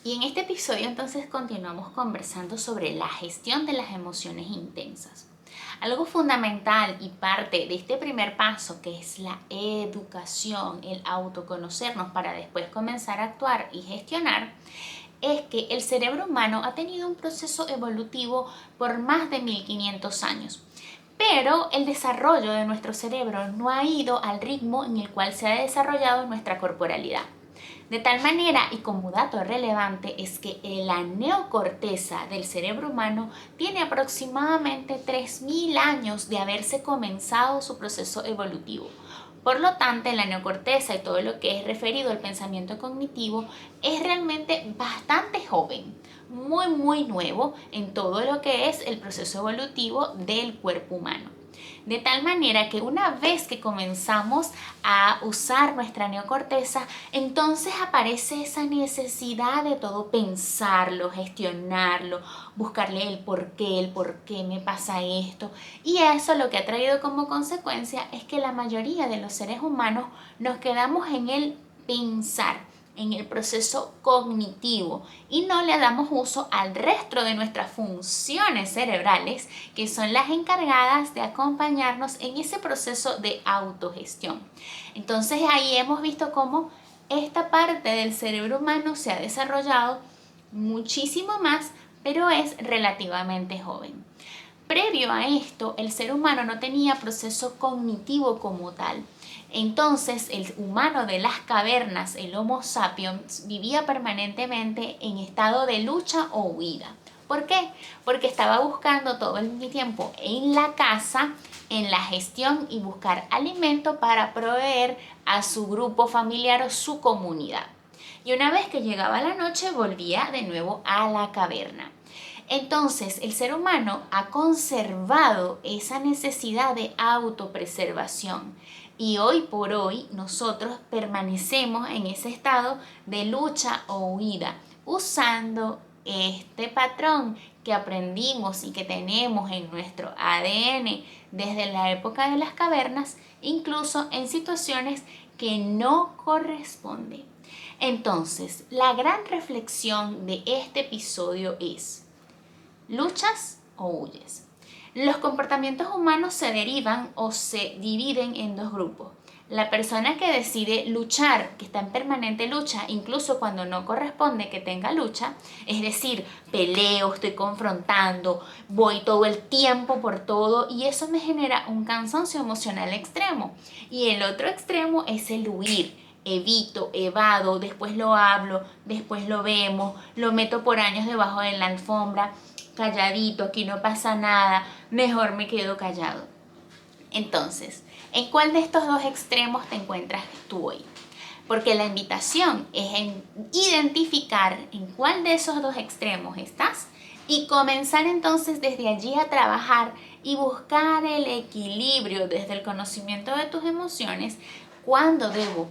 Y en este episodio entonces continuamos conversando sobre la gestión de las emociones intensas. Algo fundamental y parte de este primer paso, que es la educación, el autoconocernos para después comenzar a actuar y gestionar, es que el cerebro humano ha tenido un proceso evolutivo por más de 1500 años. Pero el desarrollo de nuestro cerebro no ha ido al ritmo en el cual se ha desarrollado nuestra corporalidad. De tal manera, y como dato relevante, es que la neocorteza del cerebro humano tiene aproximadamente 3000 años de haberse comenzado su proceso evolutivo. Por lo tanto, la neocorteza y todo lo que es referido al pensamiento cognitivo es realmente bastante joven, muy nuevo en todo lo que es el proceso evolutivo del cuerpo humano. De tal manera que una vez que comenzamos a usar nuestra neocorteza, entonces aparece esa necesidad de todo pensarlo, gestionarlo, buscarle el por qué me pasa esto. Y eso lo que ha traído como consecuencia es que la mayoría de los seres humanos nos quedamos en el pensar, en el proceso cognitivo, y no le damos uso al resto de nuestras funciones cerebrales, que son las encargadas de acompañarnos en ese proceso de autogestión. Entonces ahí hemos visto cómo esta parte del cerebro humano se ha desarrollado muchísimo más, pero es relativamente joven. Previo a esto, el ser humano no tenía proceso cognitivo como tal. Entonces, el humano de las cavernas, el Homo sapiens, vivía permanentemente en estado de lucha o huida. ¿Por qué? Porque estaba buscando todo el tiempo en la caza, en la gestión y buscar alimento para proveer a su grupo familiar o su comunidad. Y una vez que llegaba la noche, volvía de nuevo a la caverna. Entonces, el ser humano ha conservado esa necesidad de autopreservación, y hoy por hoy nosotros permanecemos en ese estado de lucha o huida, usando este patrón que aprendimos y que tenemos en nuestro ADN desde la época de las cavernas, incluso en situaciones que no corresponden. Entonces, la gran reflexión de este episodio es: ¿luchas o huyes? Los comportamientos humanos se derivan o se dividen en dos grupos. La persona que decide luchar, que está en permanente lucha, incluso cuando no corresponde que tenga lucha, es decir, peleo, estoy confrontando, voy todo el tiempo por todo, y eso me genera un cansancio emocional extremo. Y el otro extremo es el huir. Evito, evado, después lo hablo, después lo vemos, lo meto por años debajo de la alfombra, calladito, aquí no pasa nada, mejor me quedo callado. Entonces, ¿en cuál de estos dos extremos te encuentras tú hoy? Porque la invitación es en identificar en cuál de esos dos extremos estás y comenzar entonces desde allí a trabajar y buscar el equilibrio desde el conocimiento de tus emociones. Cuando debo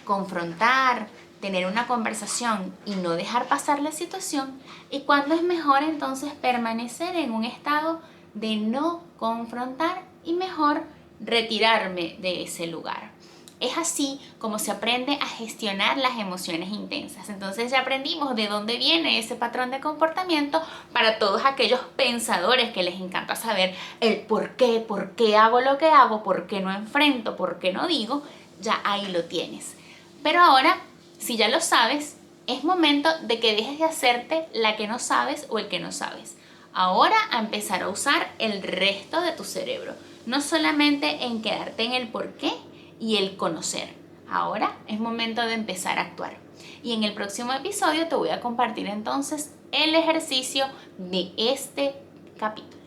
confrontar, tener una conversación y no dejar pasar la situación, y cuando es mejor entonces permanecer en un estado de no confrontar y mejor retirarme de ese lugar. Es así como se aprende a gestionar las emociones intensas. Entonces ya aprendimos de dónde viene ese patrón de comportamiento para todos aquellos pensadores que les encanta saber el por qué hago lo que hago, por qué no enfrento, por qué no digo. Ya ahí lo tienes. Pero ahora, si ya lo sabes, es momento de que dejes de hacerte la que no sabes o el que no sabes. Ahora a empezar a usar el resto de tu cerebro. No solamente en quedarte en el por qué y el conocer. Ahora es momento de empezar a actuar. Y en el próximo episodio te voy a compartir entonces el ejercicio de este capítulo.